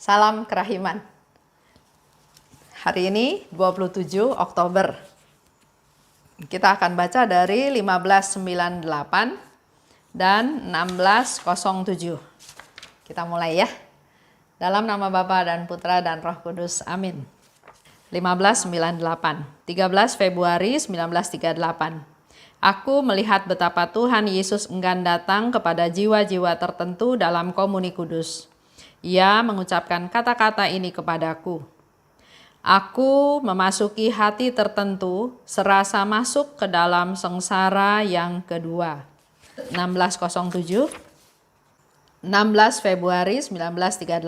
Salam kerahiman. Hari ini 27 Oktober. Kita akan baca dari 1598 dan 1607. Kita mulai ya. Dalam nama Bapa dan Putra dan Roh Kudus. Amin. 1598, 13 Februari 1938. Aku melihat betapa Tuhan Yesus enggan datang kepada jiwa-jiwa tertentu dalam komuni kudus. Ia mengucapkan kata-kata ini kepadaku. Aku memasuki hati tertentu serasa masuk ke dalam sengsara yang kedua. 1607, 16 Februari 1938.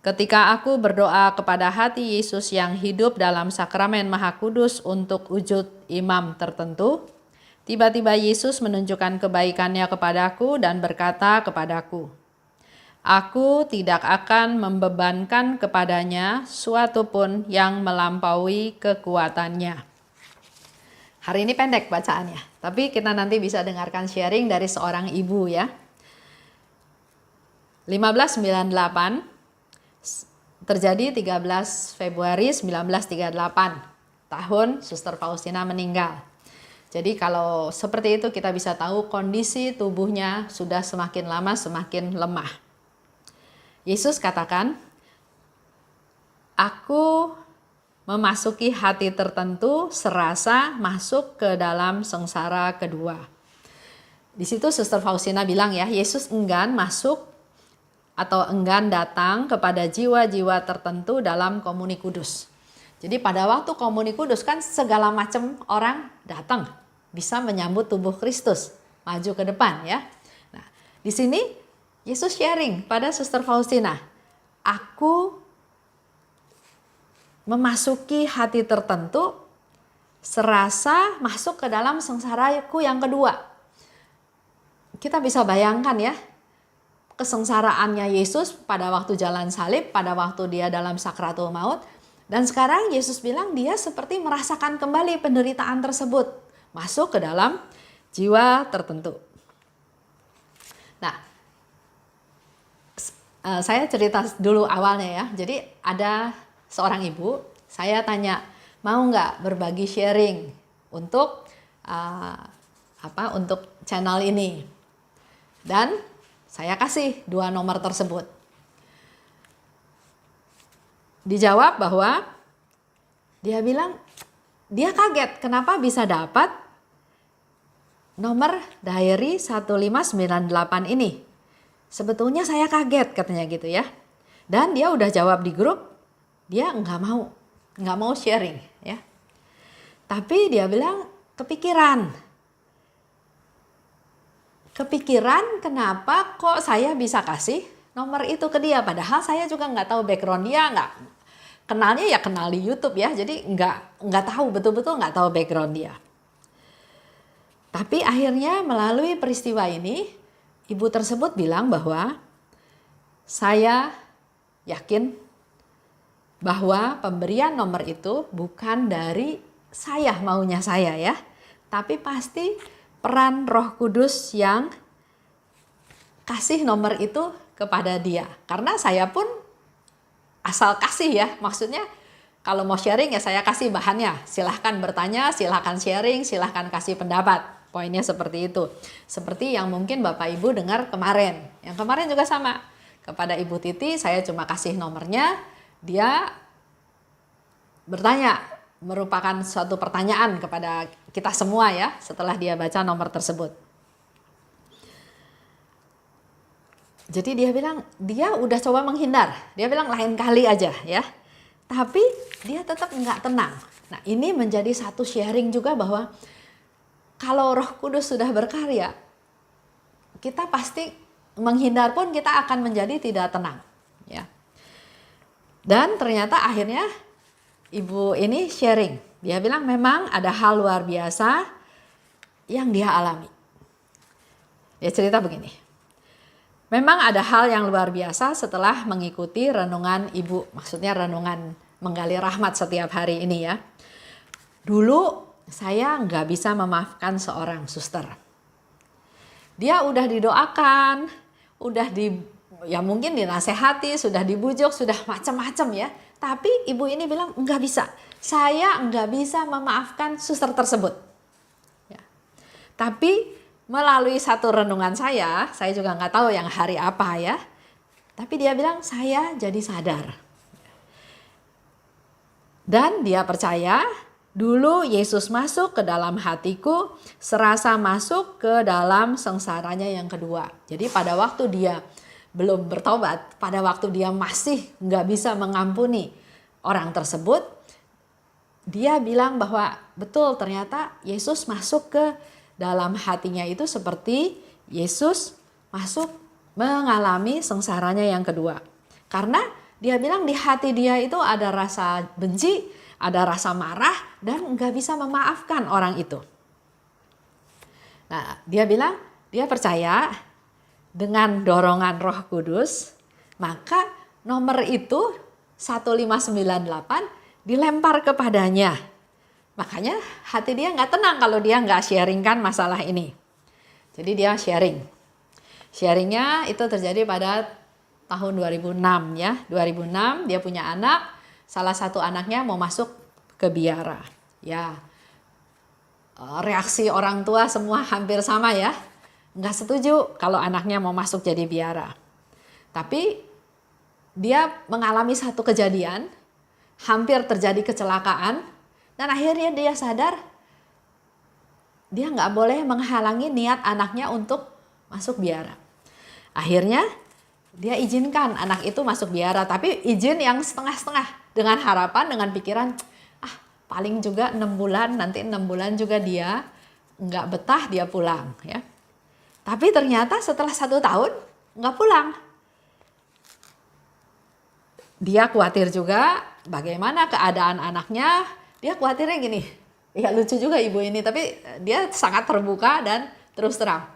Ketika aku berdoa kepada hati Yesus yang hidup dalam sakramen Maha Kudus untuk wujud imam tertentu, tiba-tiba Yesus menunjukkan kebaikannya kepadaku dan berkata kepadaku, aku tidak akan membebankan kepadanya suatu pun yang melampaui kekuatannya. Hari ini pendek bacaannya, tapi kita nanti bisa dengarkan sharing dari seorang ibu ya. 1598 terjadi 13 Februari 1938, tahun Suster Faustina meninggal. Jadi kalau seperti itu kita bisa tahu kondisi tubuhnya sudah semakin lama semakin lemah. Yesus katakan, aku memasuki hati tertentu serasa masuk ke dalam sengsara kedua. Di situ Suster Faustina bilang ya, Yesus enggan masuk atau enggan datang kepada jiwa-jiwa tertentu dalam komuni kudus. Jadi pada waktu komuni kudus kan segala macam orang datang, bisa menyambut tubuh Kristus, maju ke depan ya. Nah, di sini Yesus sharing pada Suster Faustina, aku memasuki hati tertentu serasa masuk ke dalam sengsaraku yang kedua. Kita bisa bayangkan ya, kesengsaraannya Yesus pada waktu jalan salib, pada waktu dia dalam sakratul maut. Dan sekarang Yesus bilang dia seperti merasakan kembali penderitaan tersebut. Masuk ke dalam jiwa tertentu. Nah, saya cerita dulu awalnya ya. Jadi ada seorang ibu, saya tanya, mau nggak berbagi sharing untuk untuk channel ini? Dan saya kasih 2 nomor tersebut. Dijawab bahwa dia bilang dia kaget kenapa bisa dapat nomor diary 1598 ini. Sebetulnya saya kaget katanya gitu ya. Dan dia udah jawab di grup, dia nggak mau sharing ya. Tapi dia bilang kepikiran kenapa kok saya bisa kasih nomor itu ke dia, padahal saya juga nggak tahu background dia, nggak kenalnya ya kenal di YouTube ya, jadi nggak tahu betul-betul nggak tahu background dia. Tapi akhirnya melalui peristiwa ini ibu tersebut bilang bahwa saya yakin bahwa pemberian nomor itu bukan dari saya maunya saya ya, tapi pasti peran Roh Kudus yang kasih nomor itu kepada dia. Karena saya pun asal kasih ya, maksudnya kalau mau sharing ya saya kasih bahannya. Silahkan bertanya, silahkan sharing, silahkan kasih pendapat. Poinnya seperti itu. Seperti yang mungkin Bapak Ibu dengar kemarin. Yang kemarin juga sama. Kepada Ibu Titi saya cuma kasih nomornya, dia bertanya. Merupakan suatu pertanyaan kepada kita semua ya setelah dia baca nomor tersebut. Jadi dia bilang dia udah coba menghindar, dia bilang lain kali aja ya. Tapi dia tetap nggak tenang. Nah ini menjadi satu sharing juga bahwa kalau Roh Kudus sudah berkarya, kita pasti menghindar pun kita akan menjadi tidak tenang ya. Dan ternyata akhirnya ibu ini sharing, dia bilang memang ada hal luar biasa yang dia alami. Dia cerita begini, memang ada hal yang luar biasa setelah mengikuti renungan ibu, maksudnya renungan menggali rahmat setiap hari ini ya. Dulu saya nggak bisa memaafkan seorang suster. Dia udah didoakan, udah ya mungkin dinasehati, sudah dibujuk, sudah macam-macam ya. Tapi ibu ini bilang enggak bisa. Saya enggak bisa memaafkan suster tersebut. Ya. Tapi melalui satu renungan saya juga nggak tahu yang hari apa ya. Tapi dia bilang saya jadi sadar. Dan dia percaya dulu Yesus masuk ke dalam hatiku serasa masuk ke dalam sengsaranya yang kedua. Jadi pada waktu dia belum bertobat, pada waktu dia masih nggak bisa mengampuni orang tersebut, dia bilang bahwa betul ternyata Yesus masuk ke dalam hatinya itu seperti Yesus masuk mengalami sengsaranya yang kedua. Karena dia bilang di hati dia itu ada rasa benci, ada rasa marah, dan nggak bisa memaafkan orang itu. Nah, dia bilang dia percaya dengan dorongan Roh Kudus, maka nomor itu 1598 dilempar kepadanya. Makanya hati dia nggak tenang kalau dia nggak sharingkan masalah ini. Jadi dia sharing. Sharingnya itu terjadi pada tahun 2006 ya. 2006 dia punya anak, salah satu anaknya mau masuk ke biara. Ya, reaksi orang tua semua hampir sama ya. Nggak setuju kalau anaknya mau masuk jadi biara. Tapi dia mengalami satu kejadian, hampir terjadi kecelakaan, dan akhirnya dia sadar dia nggak boleh menghalangi niat anaknya untuk masuk biara. Akhirnya dia izinkan anak itu masuk biara, tapi izin yang setengah-setengah, dengan harapan, dengan pikiran, paling juga 6 bulan, nanti 6 bulan juga dia nggak betah, dia pulang ya. Tapi ternyata setelah 1 tahun nggak pulang. Dia khawatir juga bagaimana keadaan anaknya. Dia khawatirnya gini, ya lucu juga ibu ini, tapi dia sangat terbuka dan terus terang.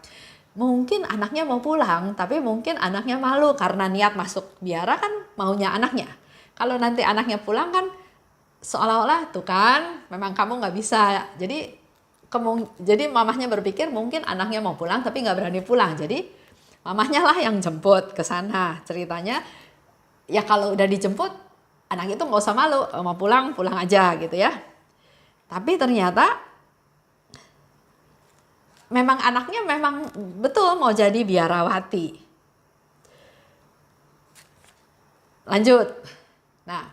Mungkin anaknya mau pulang, tapi mungkin anaknya malu karena niat masuk biara kan maunya anaknya. Kalau nanti anaknya pulang kan seolah-olah tuh kan memang kamu nggak bisa. Jadi mamahnya berpikir mungkin anaknya mau pulang tapi nggak berani pulang. Jadi mamahnya lah yang jemput ke sana. Ceritanya ya kalau udah dijemput anak itu nggak usah malu, mau pulang pulang aja gitu ya. Tapi ternyata memang anaknya memang betul mau jadi biarawati. Lanjut. Nah,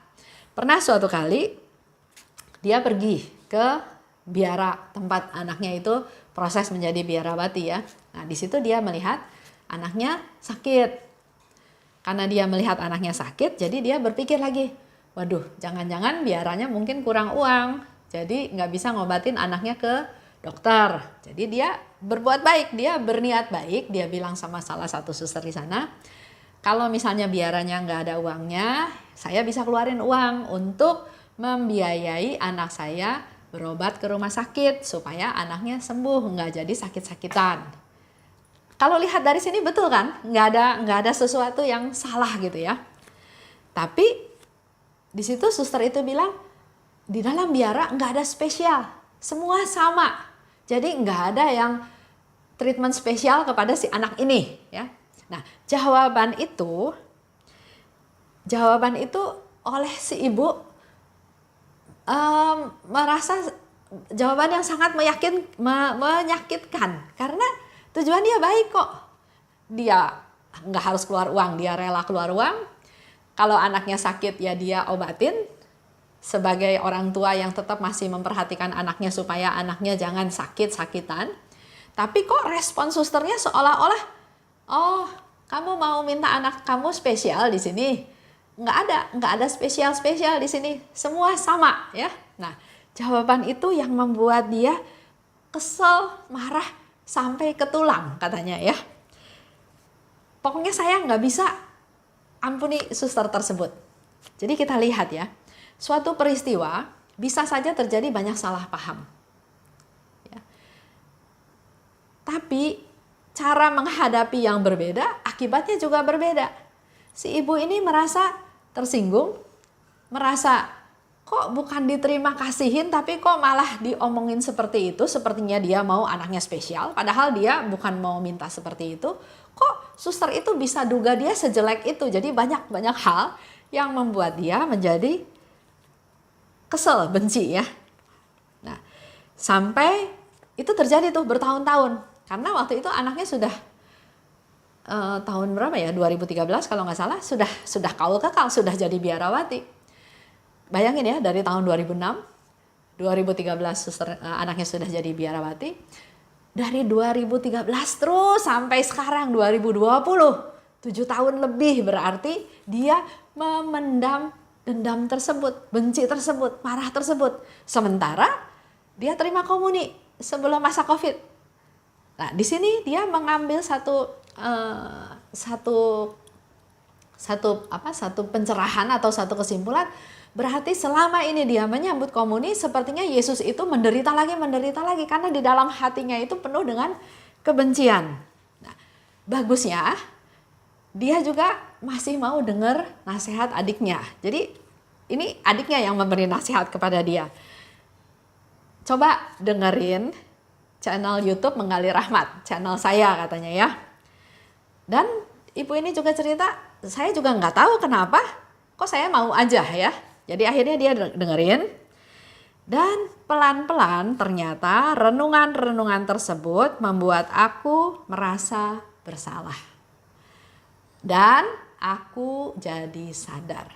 pernah suatu kali dia pergi ke biara tempat anaknya itu proses menjadi biarawati ya. Nah, di situ dia melihat anaknya sakit. Karena dia melihat anaknya sakit, jadi dia berpikir lagi, waduh, jangan-jangan biaranya mungkin kurang uang. Jadi nggak bisa ngobatin anaknya ke dokter. Jadi dia berbuat baik, dia berniat baik, dia bilang sama salah satu suster di sana, kalau misalnya biaranya nggak ada uangnya, saya bisa keluarin uang untuk membiayai anak saya berobat ke rumah sakit supaya anaknya sembuh, nggak jadi sakit-sakitan. Kalau lihat dari sini betul kan, nggak ada sesuatu yang salah gitu ya. Tapi di situ suster itu bilang di dalam biara nggak ada spesial, semua sama. Jadi nggak ada yang treatment spesial kepada si anak ini ya. Nah, jawaban itu oleh si ibu merasa jawaban yang sangat menyakitkan karena tujuan dia baik kok. Dia nggak harus keluar uang, dia rela keluar uang. Kalau anaknya sakit ya dia obatin sebagai orang tua yang tetap masih memperhatikan anaknya supaya anaknya jangan sakit-sakitan. Tapi kok respon susternya seolah-olah, oh kamu mau minta anak kamu spesial di sini? Nggak ada spesial-spesial di sini, semua sama ya. Nah, jawaban itu yang membuat dia kesel, marah sampai ke tulang katanya ya. Pokoknya saya nggak bisa ampuni suster tersebut. Jadi kita lihat ya, suatu peristiwa bisa saja terjadi banyak salah paham. Ya. Tapi cara menghadapi yang berbeda, akibatnya juga berbeda. Si ibu ini merasa tersinggung, merasa kok bukan diterima kasihin tapi kok malah diomongin seperti itu, sepertinya dia mau anaknya spesial, padahal dia bukan mau minta seperti itu. kok suster itu bisa duga dia sejelek itu. Jadi banyak hal yang membuat dia menjadi kesel, benci ya. Nah, sampai itu terjadi tuh bertahun-tahun. Karena waktu itu anaknya sudah tahun berapa ya, 2013 kalau nggak salah, sudah kaul kekal, sudah jadi biarawati. Bayangin ya, dari tahun 2006, 2013 suster, anaknya sudah jadi biarawati. Dari 2013 terus sampai sekarang 2020, 7 tahun lebih, berarti dia memendam dendam tersebut, benci tersebut, marah tersebut. Sementara dia terima komuni sebelum masa COVID. Nah, di sini dia mengambil satu pencerahan atau satu kesimpulan. Berarti selama ini dia menyambut komuni, sepertinya Yesus itu menderita lagi karena di dalam hatinya itu penuh dengan kebencian. Nah, bagusnya dia juga masih mau dengar nasihat adiknya. Jadi ini adiknya yang memberi nasihat kepada dia. Coba dengerin channel YouTube Menggali Rahmat, channel saya katanya ya. Dan ibu ini juga cerita, saya juga nggak tahu kenapa, kok saya mau aja ya. Jadi akhirnya dia dengerin, dan pelan-pelan ternyata renungan-renungan tersebut membuat aku merasa bersalah. Dan aku jadi sadar.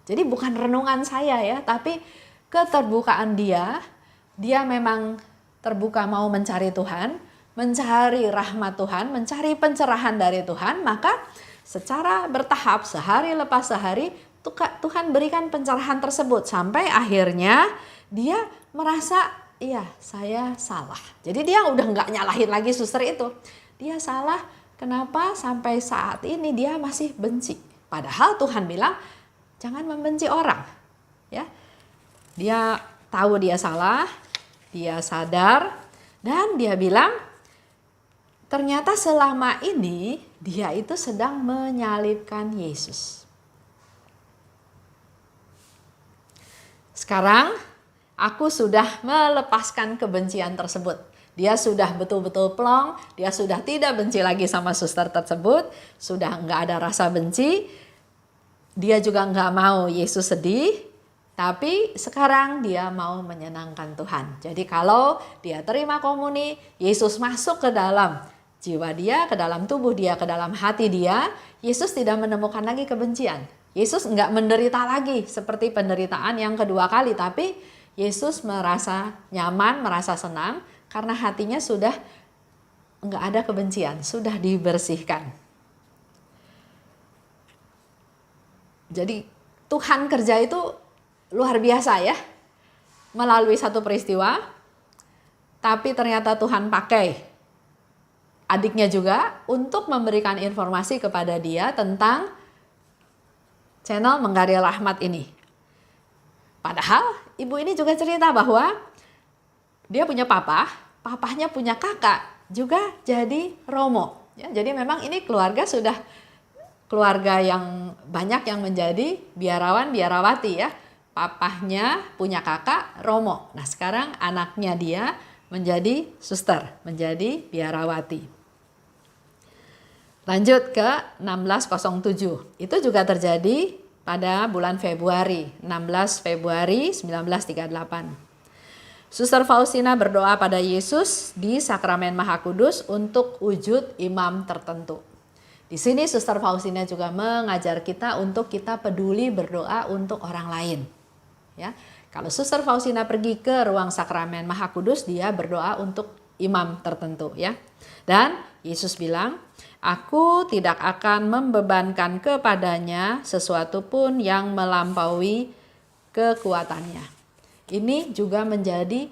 Jadi bukan renungan saya ya, tapi keterbukaan dia memang terbuka mau mencari Tuhan, mencari rahmat Tuhan, mencari pencerahan dari Tuhan, maka secara bertahap sehari lepas sehari Tuhan berikan pencerahan tersebut sampai akhirnya dia merasa iya saya salah. Jadi dia udah nggak nyalahin lagi suster itu. Dia salah, kenapa sampai saat ini dia masih benci. Padahal Tuhan bilang jangan membenci orang. Ya, dia tahu dia salah, dia sadar, dan dia bilang ternyata selama ini dia itu sedang menyalibkan Yesus. Sekarang aku sudah melepaskan kebencian tersebut. Dia sudah betul-betul plong, dia sudah tidak benci lagi sama suster tersebut, sudah nggak ada rasa benci. Dia juga nggak mau Yesus sedih, tapi sekarang dia mau menyenangkan Tuhan. Jadi kalau dia terima komuni, Yesus masuk ke dalam jiwa dia, ke dalam tubuh dia, ke dalam hati dia, Yesus tidak menemukan lagi kebencian. Yesus nggak menderita lagi seperti penderitaan yang kedua kali, tapi Yesus merasa nyaman, merasa senang karena hatinya sudah nggak ada kebencian, sudah dibersihkan. Jadi Tuhan kerja itu luar biasa ya, melalui satu peristiwa, tapi ternyata Tuhan pakai adiknya juga untuk memberikan informasi kepada dia tentang channel Menggali Rahmat ini. Padahal ibu ini juga cerita bahwa dia punya papahnya punya kakak juga jadi Romo. Ya, jadi memang ini keluarga sudah keluarga yang banyak yang menjadi biarawan biarawati ya. Papahnya punya kakak Romo. Nah sekarang anaknya dia menjadi suster, menjadi biarawati. Lanjut ke 1607. Itu juga terjadi pada bulan Februari, 16 Februari 1938. Suster Faustina berdoa pada Yesus di Sakramen Maha Kudus untuk wujud imam tertentu. Di sini Suster Faustina juga mengajar kita untuk kita peduli berdoa untuk orang lain. Ya, kalau Suster Faustina pergi ke ruang Sakramen Maha Kudus, dia berdoa untuk imam tertentu ya. Dan Yesus bilang, aku tidak akan membebankan kepadanya sesuatu pun yang melampaui kekuatannya. Ini juga menjadi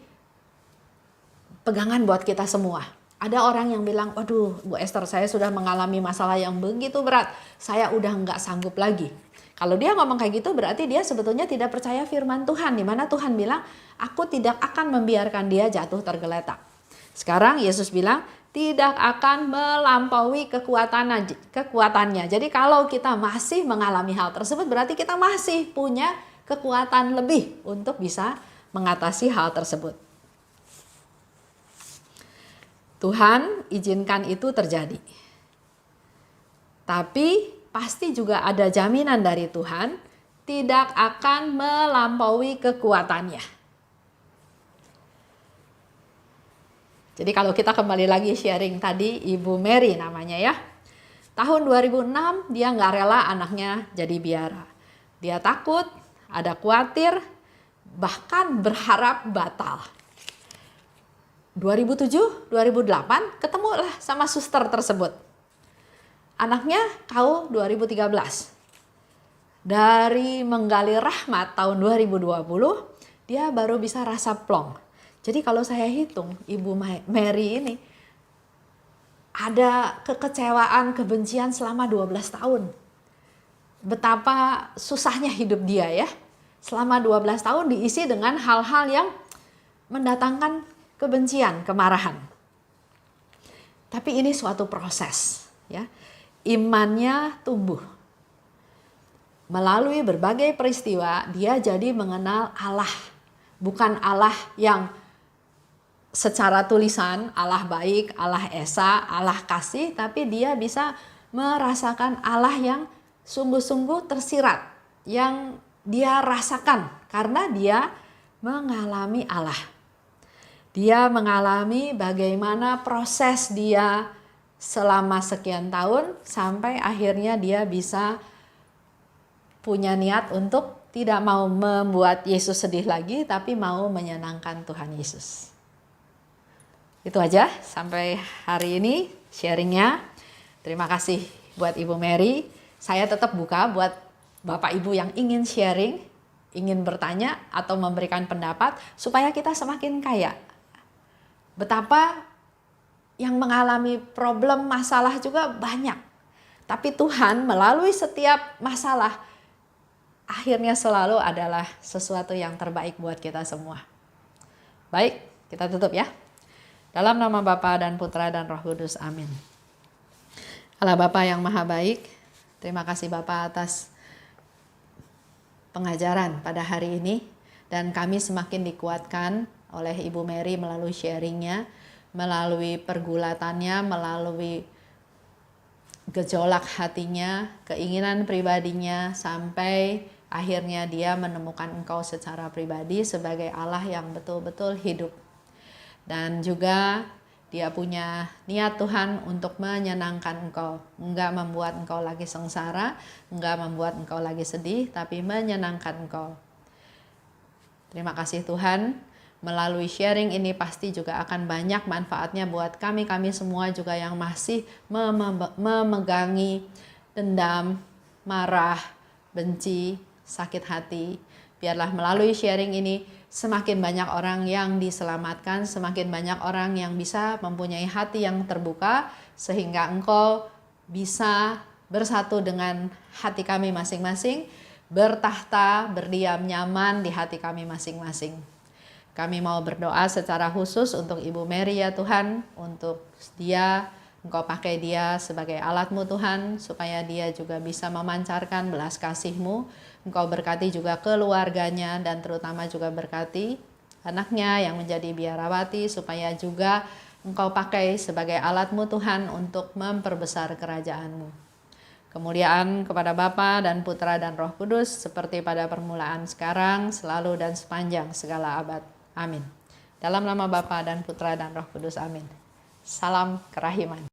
pegangan buat kita semua. Ada orang yang bilang, waduh Bu Esther, saya sudah mengalami masalah yang begitu berat, saya udah nggak sanggup lagi. Kalau dia ngomong kayak gitu berarti dia sebetulnya tidak percaya firman Tuhan, di mana Tuhan bilang, aku tidak akan membiarkan dia jatuh tergeletak. Sekarang Yesus bilang, tidak akan melampaui kekuatannya. Jadi kalau kita masih mengalami hal tersebut berarti kita masih punya kekuatan lebih untuk bisa mengatasi hal tersebut. Tuhan izinkan itu terjadi. Tapi pasti juga ada jaminan dari Tuhan tidak akan melampaui kekuatannya. Jadi kalau kita kembali lagi sharing tadi, Ibu Mary namanya ya. Tahun 2006 dia nggak rela anaknya jadi biara. Dia takut, ada khawatir, bahkan berharap batal. 2007, 2008 ketemulah sama suster tersebut. Anaknya KAU 2013. Dari menggali rahmat tahun 2020, dia baru bisa rasa plong. Jadi kalau saya hitung, Ibu Mary ini ada kekecewaan, kebencian selama 12 tahun. Betapa susahnya hidup dia ya. Selama 12 tahun diisi dengan hal-hal yang mendatangkan kebencian, kemarahan. Tapi ini suatu proses ya. Imannya tumbuh. Melalui berbagai peristiwa dia jadi mengenal Allah. Bukan Allah yang secara tulisan, Allah baik, Allah esa, Allah kasih, tapi dia bisa merasakan Allah yang sungguh-sungguh tersirat, yang dia rasakan karena dia mengalami Allah. Dia mengalami bagaimana proses dia selama sekian tahun sampai akhirnya dia bisa punya niat untuk tidak mau membuat Yesus sedih lagi, tapi mau menyenangkan Tuhan Yesus. Itu aja sampai hari ini sharingnya. Terima kasih buat Ibu Mary. Saya tetap buka buat Bapak Ibu yang ingin sharing, ingin bertanya atau memberikan pendapat supaya kita semakin kaya. Betapa yang mengalami problem masalah juga banyak. Tapi Tuhan melalui setiap masalah akhirnya selalu adalah sesuatu yang terbaik buat kita semua. Baik, kita tutup ya. Dalam nama Bapa dan Putra dan Roh Kudus, amin. Allah Bapa yang maha baik, terima kasih Bapa atas pengajaran pada hari ini. Dan kami semakin dikuatkan oleh Ibu Mary melalui sharingnya, melalui pergulatannya, melalui gejolak hatinya, keinginan pribadinya, sampai akhirnya dia menemukan Engkau secara pribadi sebagai Allah yang betul-betul hidup. Dan juga dia punya niat Tuhan untuk menyenangkan Engkau, enggak membuat Engkau lagi sengsara, enggak membuat Engkau lagi sedih, tapi menyenangkan Engkau. Terima kasih Tuhan, melalui sharing ini pasti juga akan banyak manfaatnya buat kami semua juga yang masih memegangi dendam, marah, benci, sakit hati. Biarlah melalui sharing ini semakin banyak orang yang diselamatkan, semakin banyak orang yang bisa mempunyai hati yang terbuka, sehingga Engkau bisa bersatu dengan hati kami masing-masing, bertahta, berdiam nyaman di hati kami masing-masing. Kami mau berdoa secara khusus untuk Ibu Mary ya Tuhan, untuk dia, Engkau pakai dia sebagai alat-Mu Tuhan, supaya dia juga bisa memancarkan belas kasih-Mu. Engkau berkati juga keluarganya, dan terutama juga berkati anaknya yang menjadi biarawati, supaya juga Engkau pakai sebagai alat-Mu Tuhan untuk memperbesar kerajaan-Mu. Kemuliaan kepada Bapa dan Putra dan Roh Kudus, seperti pada permulaan, sekarang, selalu, dan sepanjang segala abad. Amin. Dalam nama Bapa dan Putra dan Roh Kudus, amin. Salam kerahiman.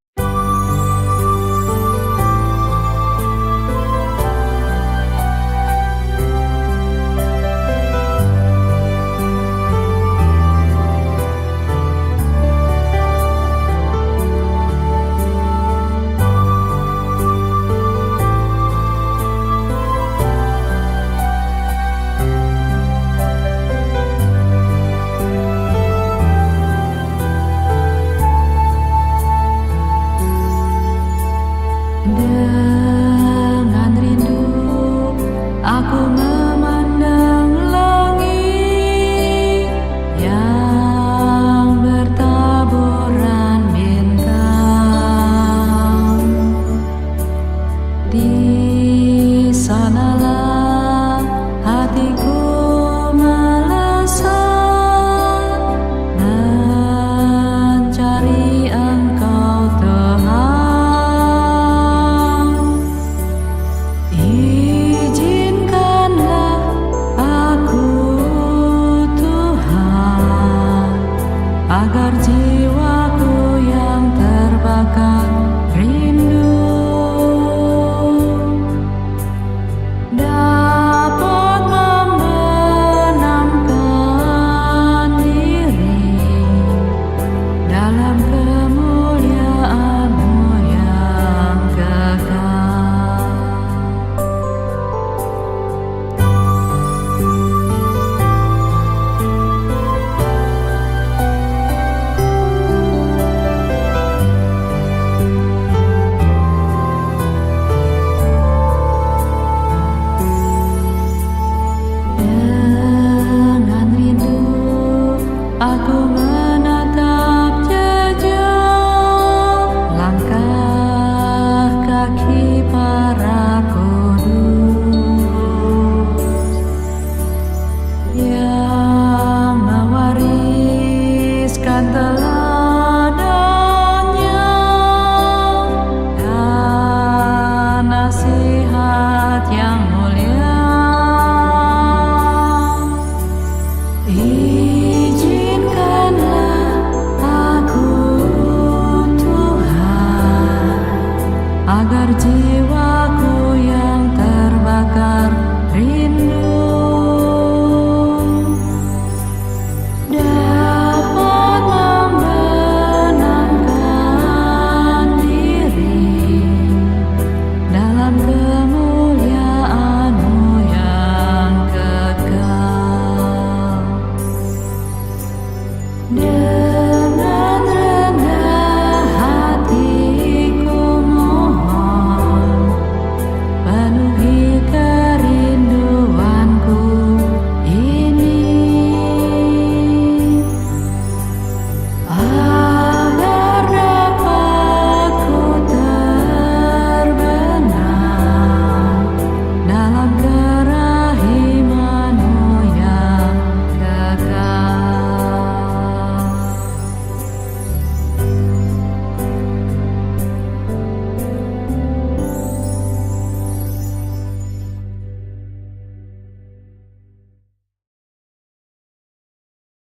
melihat yang